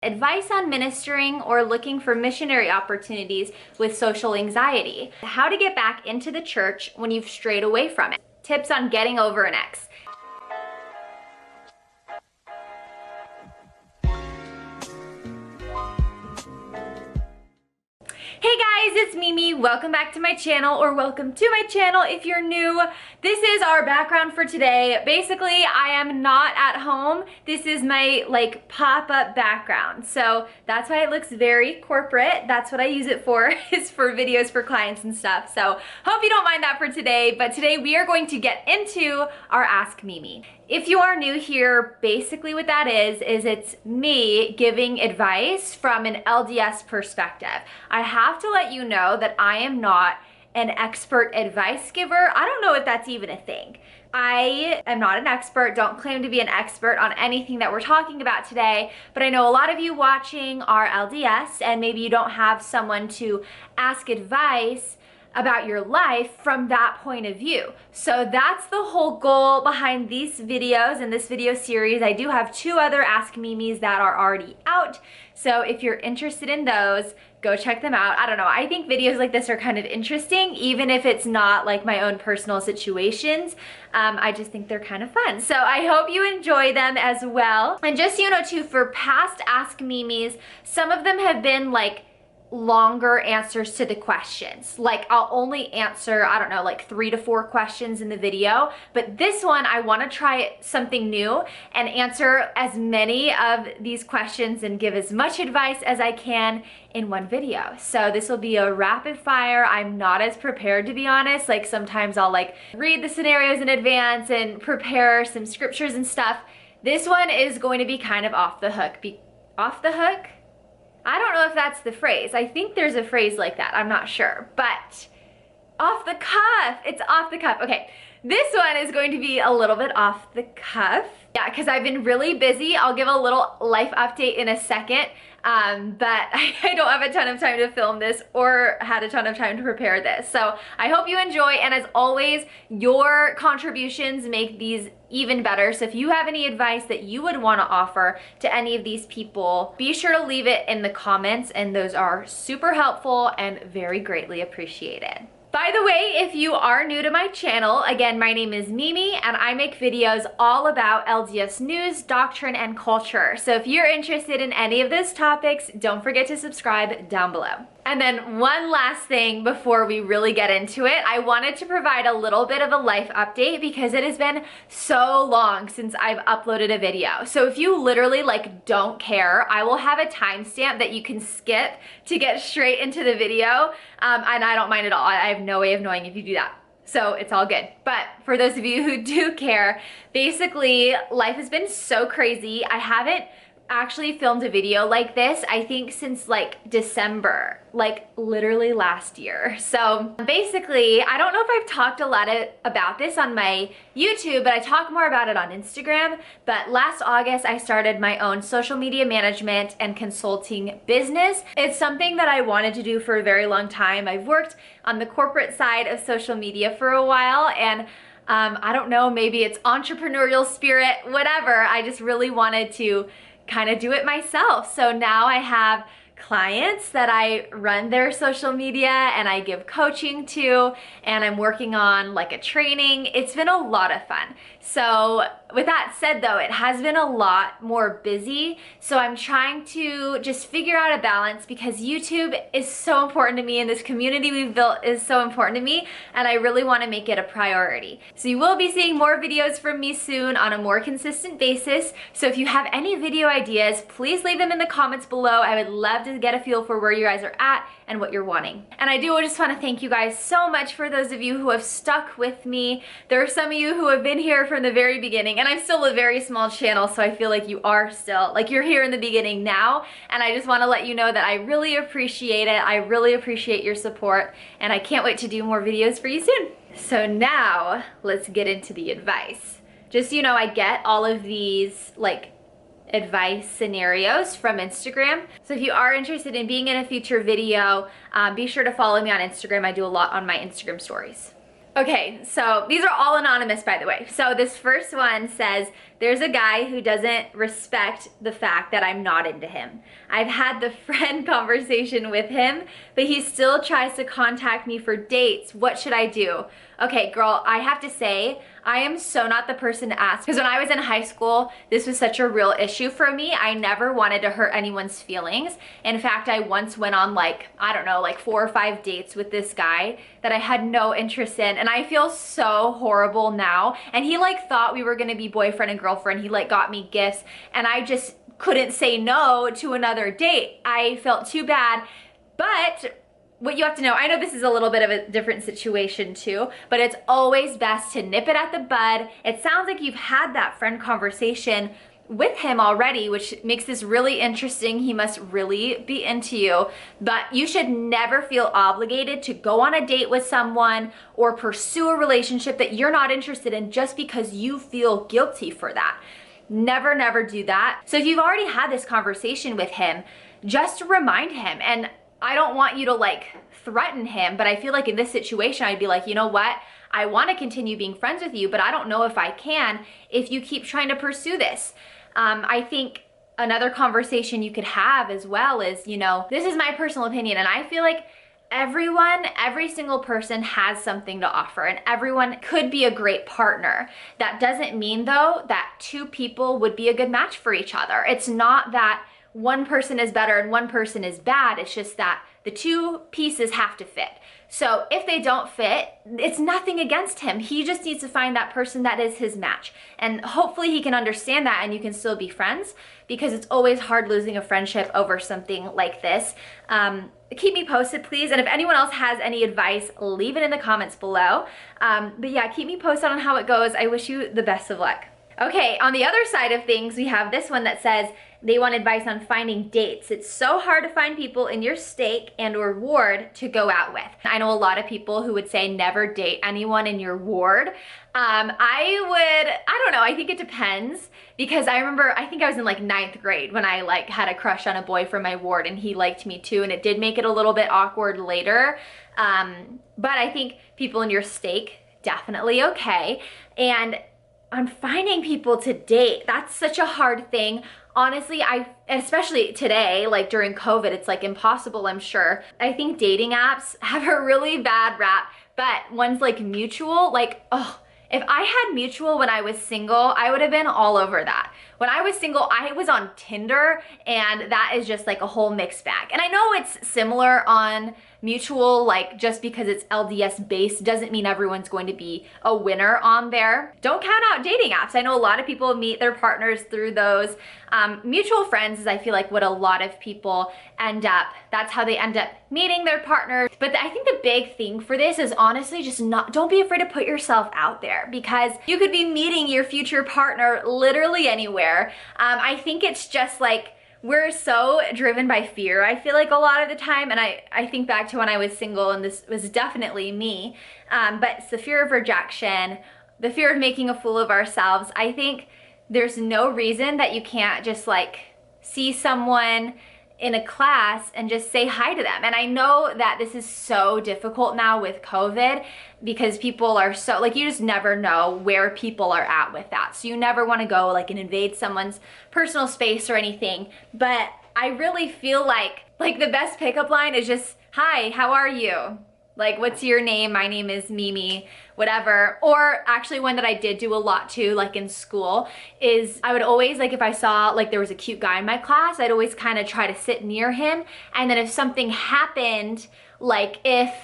Advice on ministering or looking for missionary opportunities with social anxiety. How to get back into the church when you've strayed away from it. Tips on getting over an ex. Hey guys, it's Mimi. Welcome back to my channel, or welcome to my channel if you're new. This is our background for today. Basically, I am not at home. This is my pop-up background. So that's why it looks very corporate. That's what I use it for, is for videos for clients and stuff. So hope you don't mind that for today. But today we are going to get into our Ask Mimi. If you are new here, basically what that is it's me giving advice from an LDS perspective. I have to let you know that I am not an expert advice giver. I don't know if that's even a thing. I am not an expert, don't claim to be an expert on anything that we're talking about today, but I know a lot of you watching are LDS and maybe you don't have someone to ask advice about your life from that point of view. So that's the whole goal behind these videos and this video series. I do have two other Ask Mimis that are already out. So if you're interested in those, go check them out. I don't know, I think videos like this are kind of interesting, even if it's not like my own personal situations. I just think they're kind of fun. So I hope you enjoy them as well. And just so you know too, for past Ask Mimis, some of them have been like longer answers to the questions. Like I'll only answer, I don't know, like 3 to 4 questions in the video. But this one, I want to try something new and answer as many of these questions and give as much advice as I can in one video. So this will be a rapid fire. I'm not as prepared, to be honest. Like sometimes I'll read the scenarios in advance and prepare some scriptures and stuff. This one is going to be kind of off the hook. Off the hook? I don't know if that's the phrase. I think there's a phrase like that. I'm not sure. But off the cuff. It's off the cuff. Okay. This one is going to be a little bit off the cuff. Yeah, because I've been really busy. I'll give a little life update in a second. But I don't have a ton of time to film this or had a ton of time to prepare this. So I hope you enjoy. And as always, your contributions make these even better. So if you have any advice that you would want to offer to any of these people, be sure to leave it in the comments. And those are super helpful and very greatly appreciated. By the way, if you are new to my channel, again, my name is Mimi and I make videos all about LDS news, doctrine, and culture. So if you're interested in any of those topics, don't forget to subscribe down below. And then one last thing before we really get into it, I wanted to provide a little bit of a life update because it has been so long since I've uploaded a video. So if you literally don't care, I will have a timestamp that you can skip to get straight into the video. And I don't mind at all. I have no way of knowing if you do that. So it's all good. But for those of you who do care, basically life has been so crazy. I haven't actually filmed a video like this, I think since December, literally last year. So basically, I don't know if I've talked a lot about this on my YouTube, but I talk more about it on Instagram. But last August, I started my own social media management and consulting business. It's something that I wanted to do for a very long time. I've worked on the corporate side of social media for a while, and I don't know, maybe it's entrepreneurial spirit, whatever. I just really wanted to kind of do it myself. So now I have clients that I run their social media and I give coaching to, and I'm working on a training. It's been a lot of fun. So with that said though, it has been a lot more busy. So I'm trying to just figure out a balance because YouTube is so important to me and this community we've built is so important to me, and I really want to make it a priority. So you will be seeing more videos from me soon on a more consistent basis. So if you have any video ideas, please leave them in the comments below. I would love to get a feel for where you guys are at and what you're wanting. And I do just want to thank you guys so much for those of you who have stuck with me. There are some of you who have been here from the very beginning, and I'm still a very small channel, so I feel like you are still, you're here in the beginning now, and I just want to let you know that I really appreciate it. I really appreciate your support, and I can't wait to do more videos for you soon. So now, let's get into the advice. Just so you know, I get all of these, advice scenarios from Instagram. So if you are interested in being in a future video, be sure to follow me on Instagram. I do a lot on my Instagram stories. Okay, so these are all anonymous, by the way. So this first one says, there's a guy who doesn't respect the fact that I'm not into him. I've had the friend conversation with him, but he still tries to contact me for dates. What should I do? Okay, girl, I have to say, I am so not the person to ask, because when I was in high school, this was such a real issue for me. I never wanted to hurt anyone's feelings. In fact, I once went on like, I don't know, like 4 or 5 dates with this guy that I had no interest in, and I feel so horrible now. And he like thought we were gonna be boyfriend and girlfriend. He like got me gifts, and I just couldn't say no to another date. I felt too bad, but what you have to know, I know this is a little bit of a different situation too, but it's always best to nip it at the bud. It sounds like you've had that friend conversation with him already, which makes this really interesting. He must really be into you, but you should never feel obligated to go on a date with someone or pursue a relationship that you're not interested in just because you feel guilty for that. Never, never do that. So if you've already had this conversation with him, just remind him. And I don't want you to like threaten him, but I feel like in this situation, I'd be like, you know what? I want to continue being friends with you, but I don't know if I can if you keep trying to pursue this. I think another conversation you could have as well is, you know, this is my personal opinion, and I feel like every single person has something to offer, and everyone could be a great partner. That doesn't mean though that 2 people would be a good match for each other. It's not that one person is better and one person is bad. It's just that the 2 pieces have to fit. So if they don't fit, it's nothing against him. He just needs to find that person that is his match. And hopefully he can understand that and you can still be friends, because it's always hard losing a friendship over something like this. Keep me posted, please. And if anyone else has any advice, leave it in the comments below. But yeah, keep me posted on how it goes. I wish you the best of luck. Okay, on the other side of things, we have this one that says they want advice on finding dates. It's so hard to find people in your stake and or ward to go out with. I know a lot of people who would say never date anyone in your ward. I don't know, I think it depends, because I remember, I think I was in like 9th grade when I like had a crush on a boy from my ward, and he liked me too, and it did make it a little bit awkward later. But I think people in your stake, definitely okay. And on finding people to date, that's such a hard thing. Honestly, especially today, like during COVID, it's like impossible, I'm sure. I think dating apps have a really bad rap, but one's like Mutual, like, oh, if I had Mutual when I was single, I would have been all over that. When I was single, I was on Tinder, and that is just like a whole mixed bag. And I know it's similar on Mutual, like just because it's LDS based doesn't mean everyone's going to be a winner on there. Don't count out dating apps. I know a lot of people meet their partners through those. Mutual friends is, I feel like, what a lot of people end up, that's how they end up meeting their partners. But I think the big thing for this is honestly just don't be afraid to put yourself out there, because you could be meeting your future partner literally anywhere. I think it's just like, we're so driven by fear, I feel like, a lot of the time. And I think back to when I was single, and this was definitely me, but it's the fear of rejection, the fear of making a fool of ourselves. I think there's no reason that you can't just like see someone in a class and just say hi to them. And I know that this is so difficult now with COVID, because people are so, like, you just never know where people are at with that. So you never want to go like and invade someone's personal space or anything. But I really feel like the best pickup line is just, hi, how are you? Like, what's your name? My name is Mimi, whatever. Or actually, one that I did do a lot too, like in school, is I would always, like, if I saw like there was a cute guy in my class, I'd always kind of try to sit near him. And then if something happened, like if,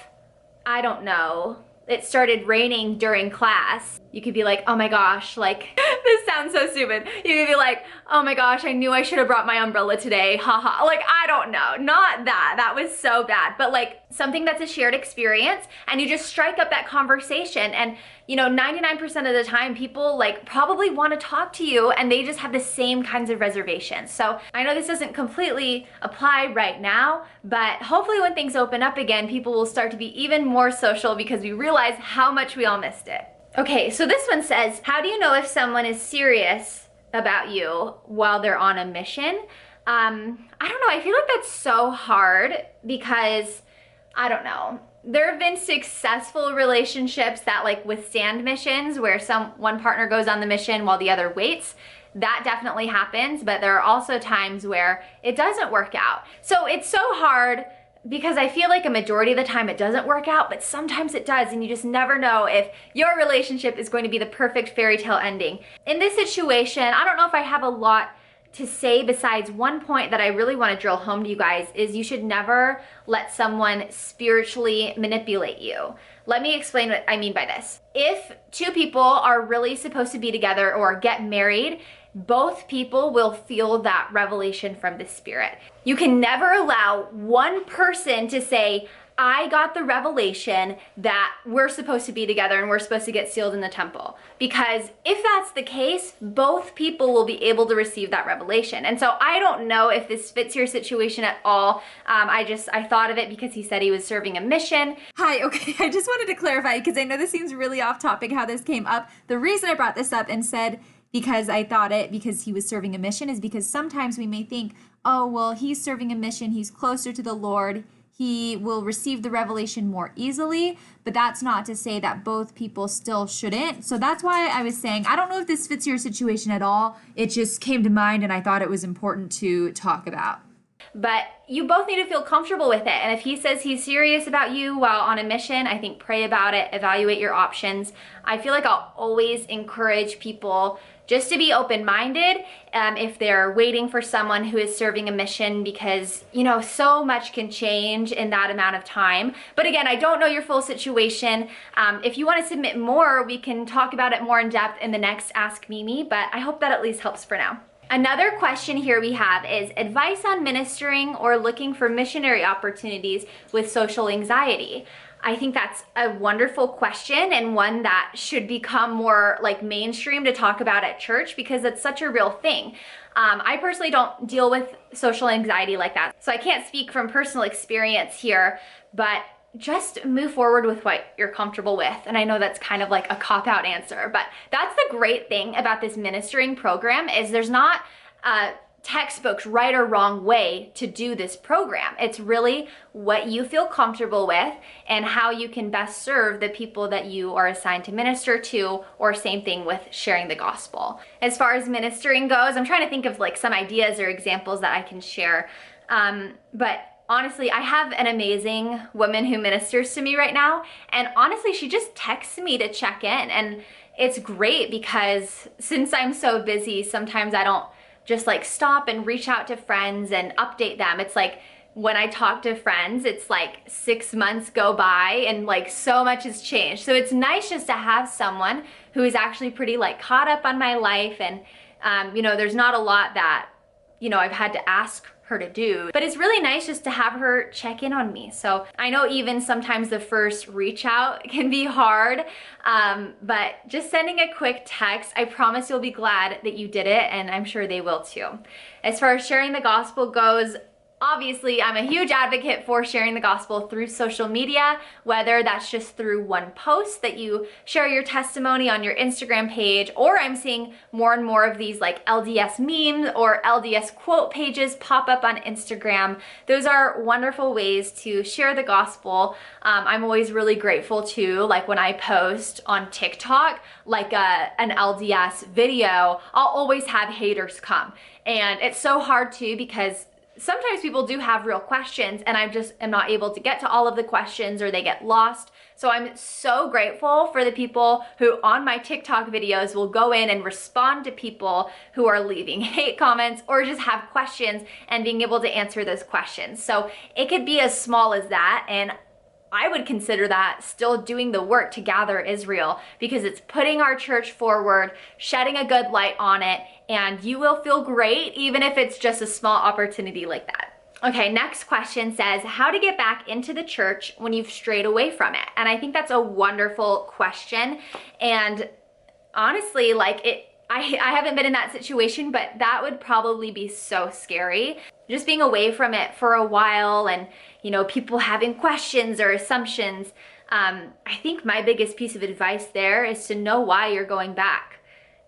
I don't know, it started raining during class, you could be like, oh my gosh, like, this sounds so stupid. You could be like, oh my gosh, I knew I should have brought my umbrella today, haha. Like, I don't know, not that, that was so bad, but like something that's a shared experience, and you just strike up that conversation. And you know, 99% of the time, people like probably want to talk to you, and they just have the same kinds of reservations. So I know this doesn't completely apply right now, but hopefully when things open up again, people will start to be even more social, because we realize how much we all missed it. Okay, so this one says, how do you know if someone is serious about you while they're on a mission? I don't know, I feel like that's so hard, because I don't know, There have been successful relationships that like withstand missions where one partner goes on the mission while the other waits. That definitely happens, but there are also times where it doesn't work out. So it's so hard because I feel like a majority of the time it doesn't work out, but sometimes it does, and you just never know if your relationship is going to be the perfect fairy tale ending. In this situation, I don't know if I have a lot to say besides one point that I really want to drill home to you guys is you should never let someone spiritually manipulate you. Let me explain what I mean by this. If two people are really supposed to be together or get married, both people will feel that revelation from the Spirit. You can never allow one person to say, I got the revelation that we're supposed to be together and we're supposed to get sealed in the temple. Because if that's the case, both people will be able to receive that revelation. And so I don't know if this fits your situation at all. I thought of it because he said he was serving a mission. Hi, okay, I just wanted to clarify because I know this seems really off topic how this came up. The reason I brought this up and said because I thought it because he was serving a mission is because sometimes we may think, oh, well, he's serving a mission, he's closer to the Lord, he will receive the revelation more easily, but that's not to say that both people still shouldn't. So that's why I was saying, I don't know if this fits your situation at all. It just came to mind and I thought it was important to talk about. But you both need to feel comfortable with it. And if he says he's serious about you while on a mission, I think pray about it, evaluate your options. I feel like I'll always encourage people just to be open-minded if they're waiting for someone who is serving a mission because, you know, so much can change in that amount of time. But again, I don't know your full situation. If you want to submit more, we can talk about it more in depth in the next Ask Mimi, but I hope that at least helps for now. Another question here we have is advice on ministering or looking for missionary opportunities with social anxiety. I think that's a wonderful question and one that should become more like mainstream to talk about at church because it's such a real thing. I personally don't deal with social anxiety like that, so I can't speak from personal experience here, but just move forward with what you're comfortable with. And I know that's kind of like a cop-out answer, but that's the great thing about this ministering program is there's not textbooks right or wrong way to do this program. It's really what you feel comfortable with and how you can best serve the people that you are assigned to minister to, or same thing with sharing the gospel. As far as ministering goes, I'm trying to think of like some ideas or examples that I can share. But honestly, I have an amazing woman who ministers to me right now, and honestly, she just texts me to check in, and it's great because since I'm so busy, sometimes I don't just like stop and reach out to friends and update them. It's like when I talk to friends, it's like 6 months go by and like so much has changed. So it's nice just to have someone who is actually pretty like caught up on my life, and you know, there's not a lot that, you know, I've had to ask her to do, but it's really nice just to have her check in on me. So I know even sometimes the first reach out can be hard, but just sending a quick text, I promise you'll be glad that you did it, and I'm sure they will too. As far as sharing the gospel goes, obviously, I'm a huge advocate for sharing the gospel through social media, whether that's just through one post that you share your testimony on your Instagram page, or I'm seeing more and more of these like LDS memes or LDS quote pages pop up on Instagram. Those are wonderful ways to share the gospel. I'm always really grateful too, like when I post on TikTok, like an LDS video, I'll always have haters come. And it's so hard too because sometimes people do have real questions and I just am not able to get to all of the questions, or they get lost. So I'm so grateful for the people who on my TikTok videos will go in and respond to people who are leaving hate comments or just have questions and being able to answer those questions. So it could be as small as that, and I would consider that still doing the work to gather Israel, because it's putting our church forward, shedding a good light on it, and you will feel great even if it's just a small opportunity like that. Okay, next question says, how to get back into the church when you've strayed away from it? And I think that's a wonderful question. And honestly, like I haven't been in that situation, but that would probably be so scary. Just being away from it for a while and, you know, people having questions or assumptions. I think my biggest piece of advice there is to know why you're going back.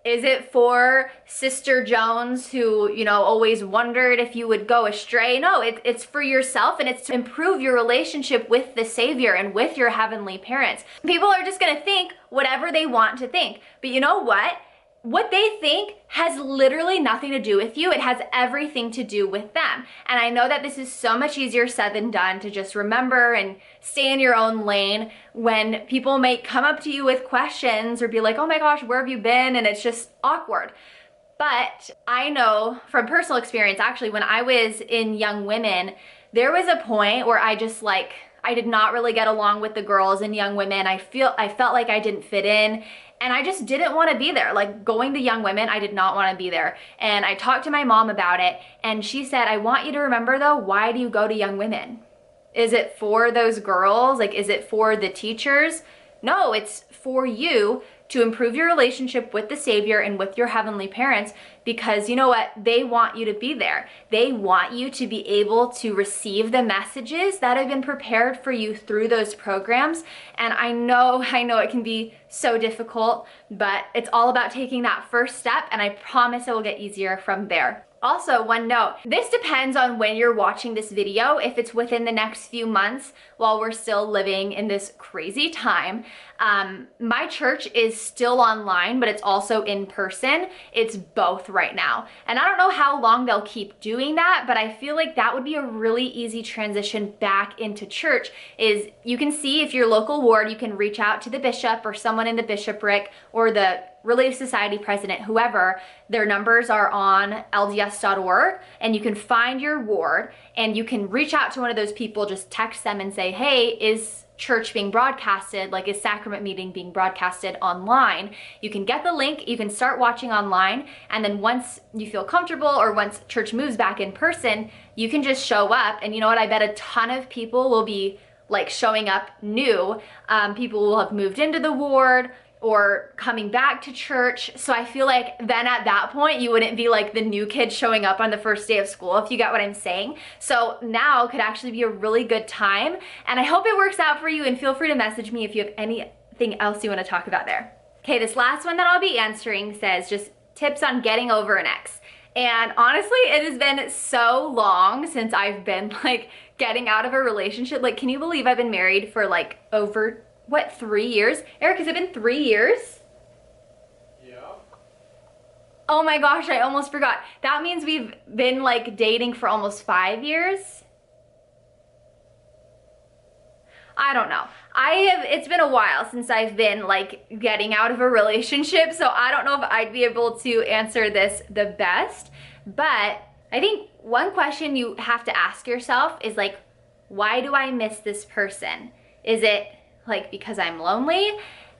Is it for Sister Jones who, you know, always wondered if you would go astray? No, it's for yourself, and it's to improve your relationship with the Savior and with your heavenly parents. People are just gonna think whatever they want to think. But you know what? What they think has literally nothing to do with you. It has everything to do with them. And I know that this is so much easier said than done, to just remember and stay in your own lane when people may come up to you with questions or be like, oh my gosh, where have you been? And it's just awkward. But I know from personal experience, actually, when I was in Young Women, there was a point where I just like, I did not really get along with the girls in Young Women. I felt like I didn't fit in. And I just didn't want to be there. Like, going to Young Women, I did not want to be there. And I talked to my mom about it, and she said, I want you to remember though, why do you go to Young Women? Is it for those girls? Like, is it for the teachers? No, it's for you to improve your relationship with the Savior and with your heavenly parents, because you know what? They want you to be there. They want you to be able to receive the messages that have been prepared for you through those programs. And I know it can be so difficult, but it's all about taking that first step, and I promise it will get easier from there. Also, one note, this depends on when you're watching this video. If it's within the next few months while we're still living in this crazy time, my church is still online, but it's also in person. It's both right now. And I don't know how long they'll keep doing that, but I feel like that would be a really easy transition back into church. Is you can see if your local ward, you can reach out to the bishop or someone in the bishopric or the Relief Society president, whoever. Their numbers are on LDS.org, and you can find your ward and you can reach out to one of those people, just text them and say, hey, is church being broadcasted? Like, is sacrament meeting being broadcasted online? You can get the link, you can start watching online, and then once you feel comfortable or once church moves back in person, you can just show up. And you know what? I bet a ton of people will be like showing up new. People will have moved into the ward or coming back to church. So I feel like then at that point, you wouldn't be like the new kid showing up on the first day of school, if you get what I'm saying. So now could actually be a really good time. And I hope it works out for you, and feel free to message me if you have anything else you want to talk about there. Okay, this last one that I'll be answering says just tips on getting over an ex. And honestly, it has been so long since I've been like getting out of a relationship. Like, can you believe I've been married for like over, what, 3 years? Eric, has it been 3 years? Yeah. Oh my gosh, I almost forgot. That means we've been like dating for almost 5 years. I don't know. It's been a while since I've been like getting out of a relationship, so I don't know if I'd be able to answer this the best, but I think one question you have to ask yourself is like, why do I miss this person? Is it like because I'm lonely?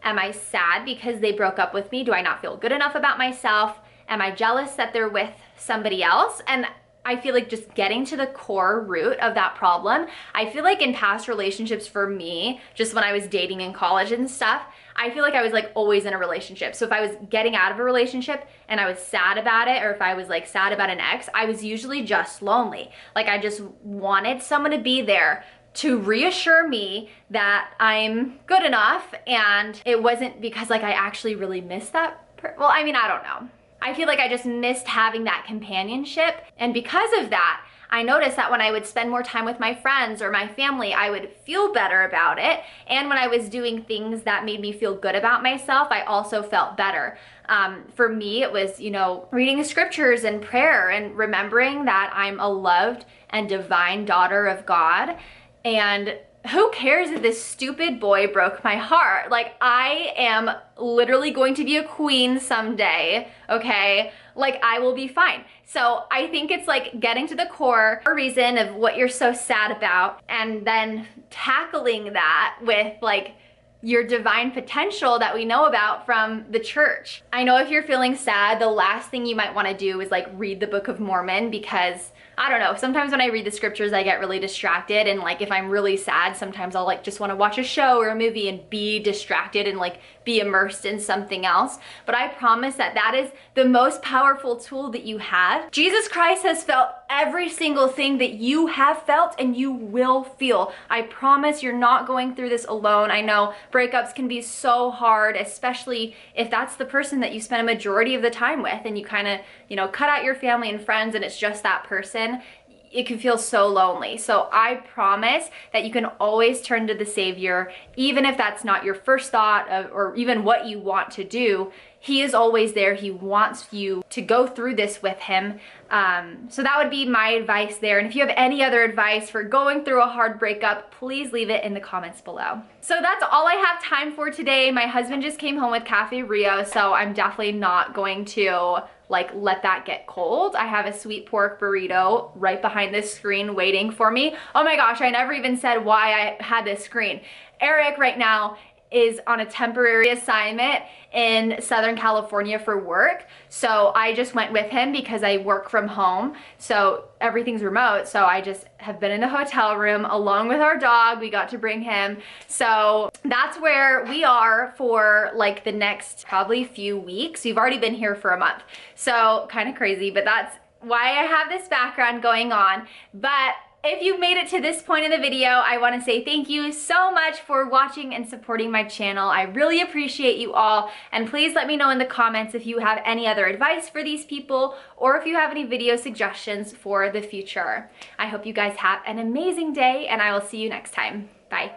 Am I sad because they broke up with me? Do I not feel good enough about myself? Am I jealous that they're with somebody else? And I feel like just getting to the core root of that problem. I feel like in past relationships for me, just when I was dating in college and stuff, I feel like I was like always in a relationship. So if I was getting out of a relationship and I was sad about it, or if I was like sad about an ex, I was usually just lonely. Like, I just wanted someone to be there to reassure me that I'm good enough, and it wasn't because like I actually really missed that. Well, I mean, I don't know. I feel like I just missed having that companionship, and because of that, I noticed that when I would spend more time with my friends or my family, I would feel better about it. And when I was doing things that made me feel good about myself, I also felt better. For me, it was, you know, reading the scriptures and prayer and remembering that I'm a loved and divine daughter of God. And who cares if this stupid boy broke my heart? Like, I am literally going to be a queen someday, okay? Like, I will be fine. So I think it's like getting to the core reason of what you're so sad about, and then tackling that with like your divine potential that we know about from the church. I know if you're feeling sad, the last thing you might want to do is like read the Book of Mormon, because I don't know, sometimes when I read the scriptures, I get really distracted, and like if I'm really sad, sometimes I'll like just want to watch a show or a movie and be distracted and like be immersed in something else. But I promise that that is the most powerful tool that you have. Jesus Christ has felt every single thing that you have felt and you will feel. I promise you're not going through this alone. I know breakups can be so hard, especially if that's the person that you spend a majority of the time with and you kind of, you know, cut out your family and friends and it's just that person. It can feel so lonely. So I promise that you can always turn to the Savior, even if that's not your first thought of, or even what you want to do. He is always there. He wants you to go through this with him. So that would be my advice there. And if you have any other advice for going through a hard breakup, please leave it in the comments below. So that's all I have time for today. My husband just came home with Cafe Rio, so I'm definitely not going to like let that get cold. I have a sweet pork burrito right behind this screen waiting for me. Oh my gosh, I never even said why I had this screen. Eric right now is on a temporary assignment in Southern California for work. So I just went with him because I work from home. So everything's remote. So I just have been in the hotel room along with our dog. We got to bring him. So that's where we are for like the next probably few weeks. We've already been here for a month. So kind of crazy, but that's why I have this background going on. But if you've made it to this point in the video, I want to say thank you so much for watching and supporting my channel. I really appreciate you all, and please let me know in the comments if you have any other advice for these people or if you have any video suggestions for the future. I hope you guys have an amazing day, and I will see you next time. Bye.